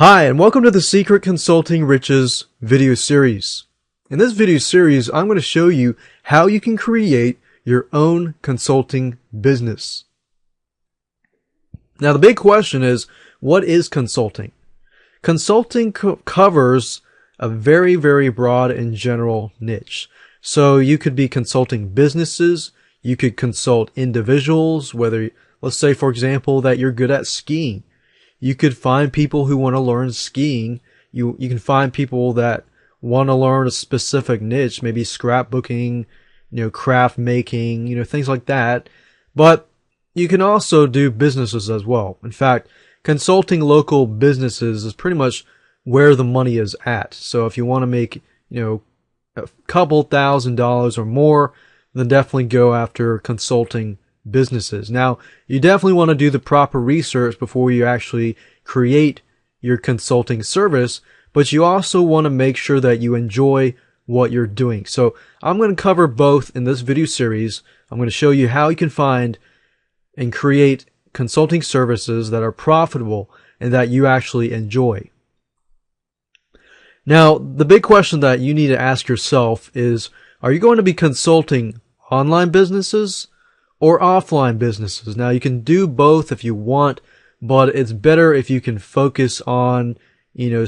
Hi, and welcome to the Secret Consulting Riches video series. In this video series, I'm going to show you how you can create your own consulting business. Now, the big question is, what is consulting? Consulting covers a very, very broad and general niche. So you could be consulting businesses, you could consult individuals, whether, let's say, for example, that you're good at skiing. You could find people who want to learn skiing. You can find people that want to learn a specific niche, maybe scrapbooking, craft making, things like that. But you can also do businesses as well. In fact, consulting local businesses is pretty much where the money is at. So if you want to make, a couple $1,000s or more, then definitely go after consulting businesses. Now, you definitely want to do the proper research before you actually create your consulting service, but you also want to make sure that you enjoy what you're doing. So I'm going to cover both in this video series. I'm going to show you how you can find and create consulting services that are profitable and that you actually enjoy. Now, the big question that you need to ask yourself is, are you going to be consulting online businesses or offline businesses? Now, you can do both if you want, but it's better if you can focus on,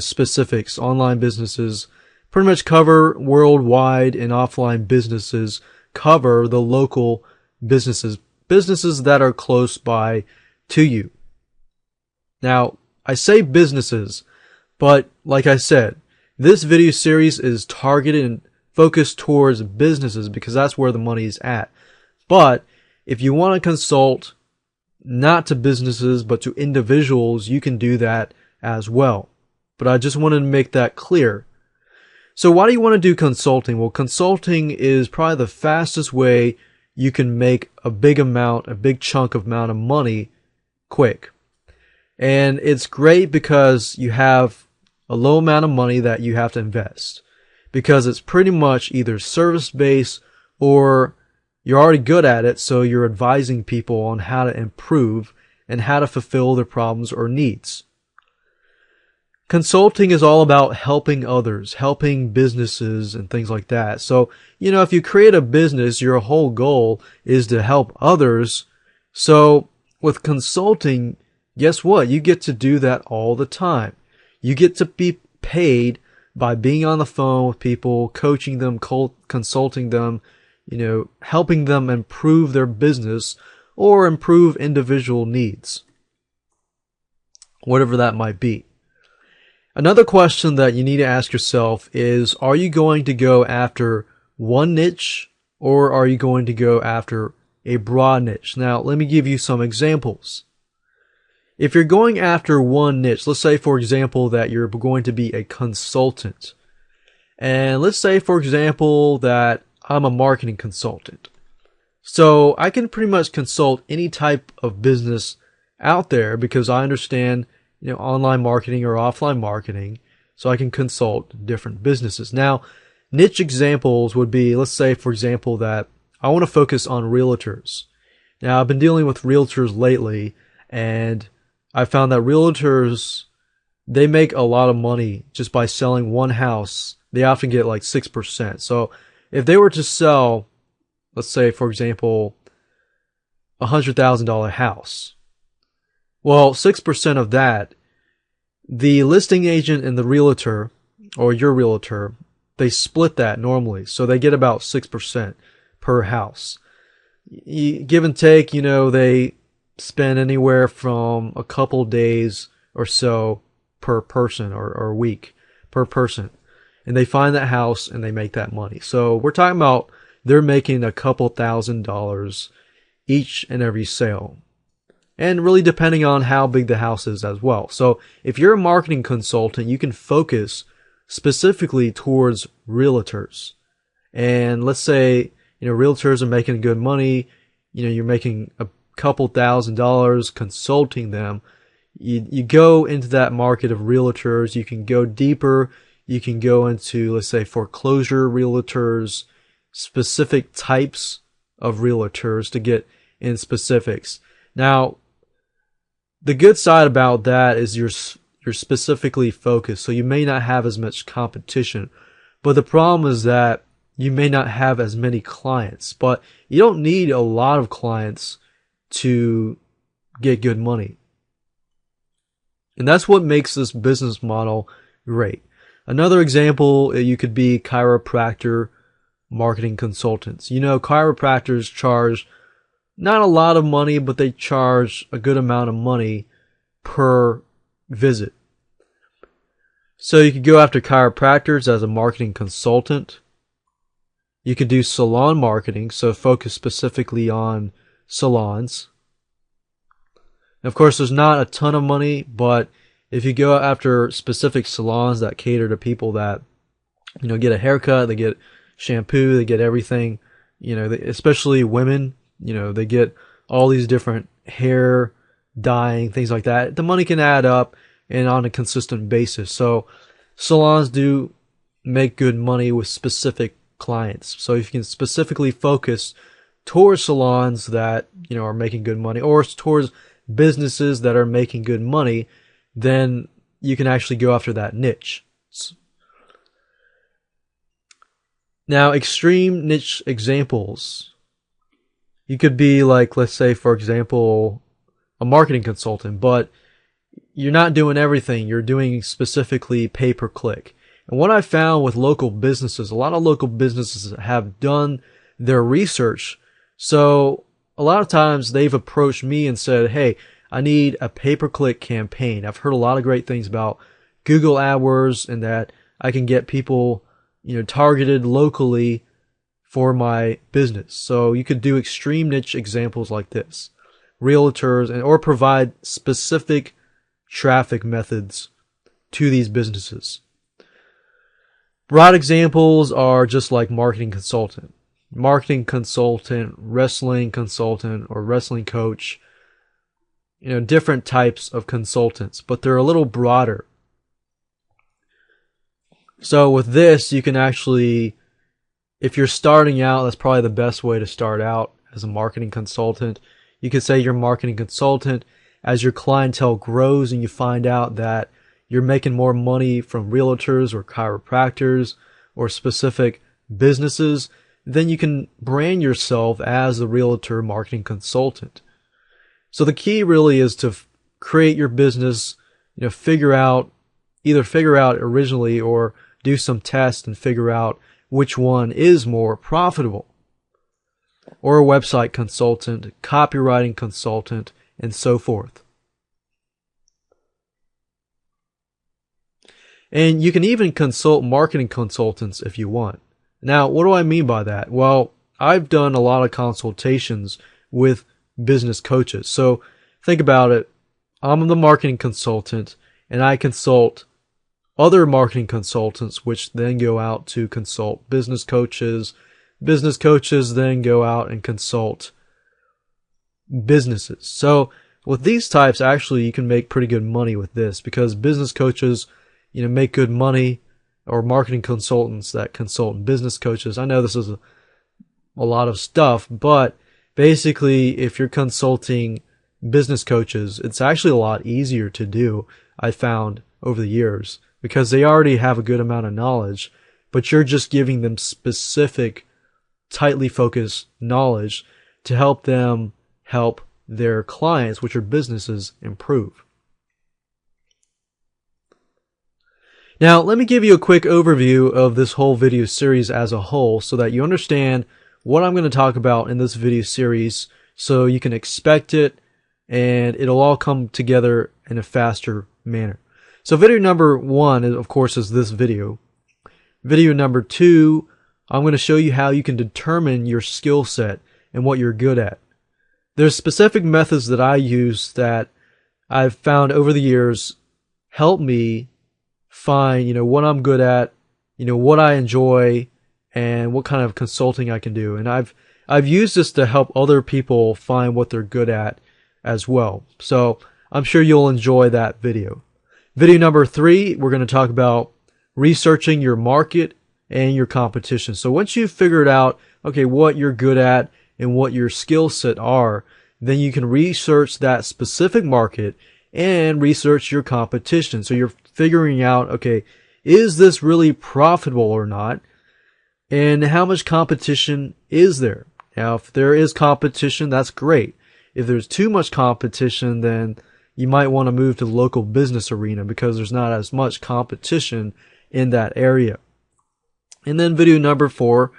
specifics. Online businesses pretty much cover worldwide, and offline businesses cover the local businesses that are close by to you. Now, I say businesses, but like I said, this video series is targeted and focused towards businesses because that's where the money is at. But if you want to consult not to businesses but to individuals, you can do that as well. But I just wanted to make that clear. So why do you want to do consulting? Well, consulting is probably the fastest way you can make a big chunk of money quick. And it's great because you have a low amount of money that you have to invest, because it's pretty much either service-based or you're already good at it, so you're advising people on how to improve and how to fulfill their problems or needs. Consulting is all about helping others, helping businesses and things like that. So, if you create a business, your whole goal is to help others. So with consulting, guess what? You get to do that all the time. You get to be paid by being on the phone with people, coaching them, consulting them, helping them improve their business or improve individual needs, whatever that might be. Another question that you need to ask yourself is, are you going to go after one niche or are you going to go after a broad niche? Now, let me give you some examples. If you're going after one niche, let's say, for example, that you're going to be a consultant. And let's say, for example, that I'm a marketing consultant. So I can pretty much consult any type of business out there because I understand, online marketing or offline marketing. So I can consult different businesses. Now, niche examples would be, let's say, for example, that I want to focus on realtors. Now, I've been dealing with realtors lately, and I found that realtors, they make a lot of money just by selling one house. They often get like 6%. So if they were to sell, let's say, for example, $100,000 house, well, 6% of that, the listing agent and the realtor, or your realtor, they split that normally. So they get about 6% per house. Give and take, they spend anywhere from a couple days or so per person or week per person. And they find that house and they make that money. So we're talking about they're making a couple $1,000s each and every sale. And really depending on how big the house is as well. So if you're a marketing consultant, you can focus specifically towards realtors. And let's say, realtors are making good money. You're making a couple $1,000s consulting them. You go into that market of realtors. You can go deeper. You can go into, let's say, foreclosure realtors, specific types of realtors to get in specifics. Now, the good side about that is you're you're specifically focused, so you may not have as much competition. But the problem is that you may not have as many clients, but you don't need a lot of clients to get good money. And that's what makes this business model great. Another example, you could be chiropractor marketing consultants. You know, chiropractors charge not a lot of money, but they charge a good amount of money per visit. So you could go after chiropractors as a marketing consultant. You could do salon marketing, so focus specifically on salons. Of course, there's not a ton of money, but if you go after specific salons that cater to people that, you know, get a haircut, they get shampoo, they get everything, you know, especially women, you know, they get all these different hair dyeing, things like that. The money can add up and on a consistent basis. So salons do make good money with specific clients. So if you can specifically focus towards salons that, you know, are making good money, or towards businesses that are making good money, then you can actually go after that niche. Now, extreme niche examples. You could be like, let's say, for example, a marketing consultant, but you're not doing everything. You're doing specifically pay-per-click. And what I found with local businesses, a lot of local businesses have done their research. So a lot of times they've approached me and said, hey, I need a pay-per-click campaign. I've heard a lot of great things about Google AdWords and that I can get people, you know, targeted locally for my business. So you could do extreme niche examples like this. Realtors or provide specific traffic methods to these businesses. Broad examples are just like marketing consultant, wrestling consultant, or wrestling coach. You know, different types of consultants, but they're a little broader. So with this, you can actually, if you're starting out, that's probably the best way to start out as a marketing consultant. You could say you're a marketing consultant. As your clientele grows and you find out that you're making more money from realtors or chiropractors or specific businesses, then you can brand yourself as a realtor marketing consultant. So the key really is to create your business, you know, either figure out originally or do some tests and figure out which one is more profitable. Or a website consultant, copywriting consultant, and so forth. And you can even consult marketing consultants if you want. Now, what do I mean by that? Well, I've done a lot of consultations with business coaches. So think about it. I'm the marketing consultant and I consult other marketing consultants, which then go out to consult business coaches. Business coaches then go out and consult businesses. So with these types, actually, you can make pretty good money with this because business coaches, you know, make good money, or marketing consultants that consult business coaches. I know this is a lot of stuff, but basically, if you're consulting business coaches, it's actually a lot easier to do, I found over the years, because they already have a good amount of knowledge, but you're just giving them specific, tightly focused knowledge to help them help their clients, which are businesses, improve. Now, let me give you a quick overview of this whole video series as a whole so that you understand what I'm going to talk about in this video series so you can expect it and it'll all come together in a faster manner. So video number 1, of course, is this video. Video number 2, I'm going to show you how you can determine your skill set and what you're good at. There's specific methods that I use that I've found over the years help me find, you know, what I'm good at, you know, what I enjoy, and what kind of consulting I can do. And I've used this to help other people find what they're good at as well. So I'm sure you'll enjoy that video. Video number 3, we're going to talk about researching your market and your competition. So once you've figured out, okay, what you're good at and what your skill set are, then you can research that specific market and research your competition. So you're figuring out, okay, is this really profitable or not? And how much competition is there? Now, if there is competition, that's great. If there's too much competition, then you might want to move to the local business arena because there's not as much competition in that area. And then video number 4,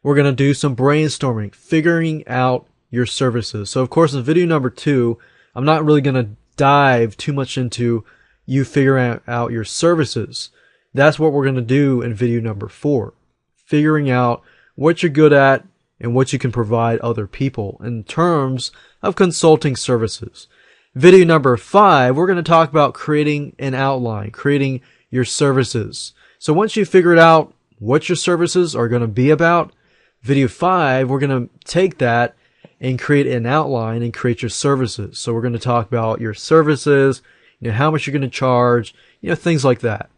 we're going to do some brainstorming, figuring out your services. So of course in video number 2, I'm not really going to dive too much into you figuring out your services. That's what we're going to do in video number 4. Figuring out what you're good at and what you can provide other people in terms of consulting services. Video number 5, we're going to talk about creating an outline, creating your services. So once you figured out what your services are going to be about, video 5, we're going to take that and create an outline and create your services. So we're going to talk about your services, how much you're going to charge, things like that.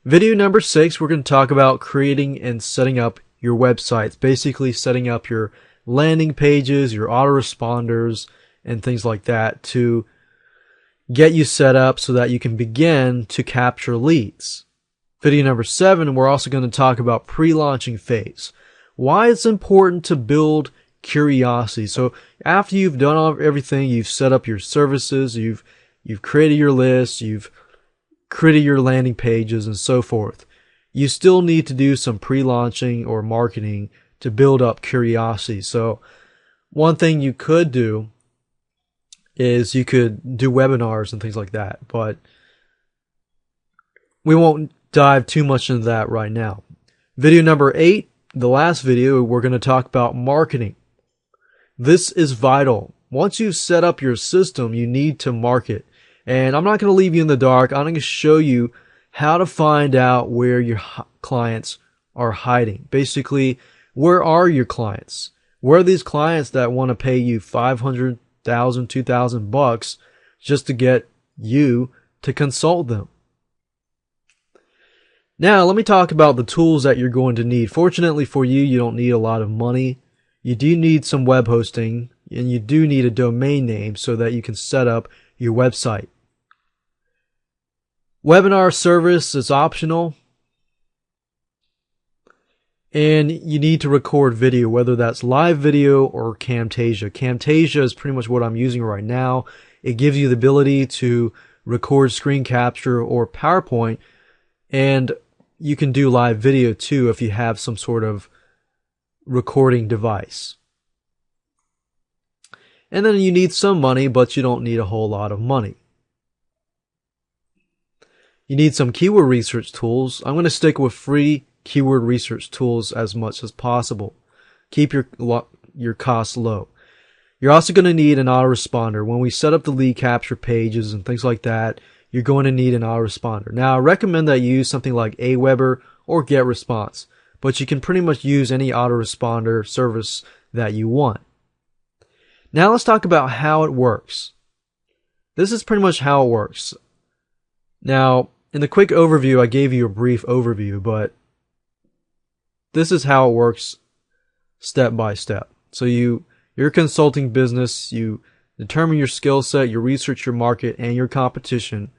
Video number 6, we're going to talk about creating and setting up your websites, basically setting up your landing pages, your autoresponders, and things like that to get you set up so that you can begin to capture leads. Video number 7, we're also going to talk about pre-launching phase. Why it's important to build curiosity. So after you've done everything, you've set up your services, you've created your list, you've created your landing pages and so forth, you still need to do some pre-launching or marketing to build up curiosity. So one thing you could do is you could do webinars and things like that, but we won't dive too much into that right now. Video number 8, the last video, we're going to talk about marketing. This is vital. Once you've set up your system, you need to market. And I'm not going to leave you in the dark. I'm going to show you how to find out where your clients are hiding. Basically, where are your clients? Where are these clients that want to pay you $500, $1,000, $2,000 just to get you to consult them? Now, let me talk about the tools that you're going to need. Fortunately for you, you don't need a lot of money. You do need some web hosting, and you do need a domain name so that you can set up your website. Webinar service is optional, and you need to record video, whether that's live video or Camtasia. Camtasia is pretty much what I'm using right now. It gives you the ability to record screen capture or PowerPoint, and you can do live video too if you have some sort of recording device. And then you need some money, but you don't need a whole lot of money. You need some keyword research tools. I'm going to stick with free keyword research tools as much as possible. Keep your costs low. You're also going to need an autoresponder. When we set up the lead capture pages and things like that, you're going to need an autoresponder. Now, I recommend that you use something like Aweber or GetResponse, but you can pretty much use any autoresponder service that you want. Now let's talk about how it works. This is pretty much how it works. Now, in the quick overview, I gave you a brief overview, but this is how it works step by step. So you're a consulting business, you determine your skill set, you research your market and your competition.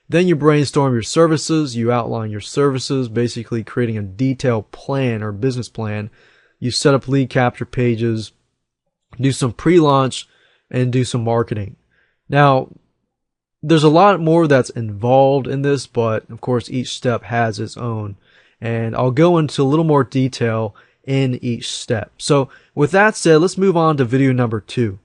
Then you brainstorm your services, you outline your services, basically creating a detailed plan or business plan. You set up lead capture pages, do some pre-launch, and do some marketing. Now, there's a lot more that's involved in this, but of course each step has its own. And I'll go into a little more detail in each step. So with that said, let's move on to video number 2.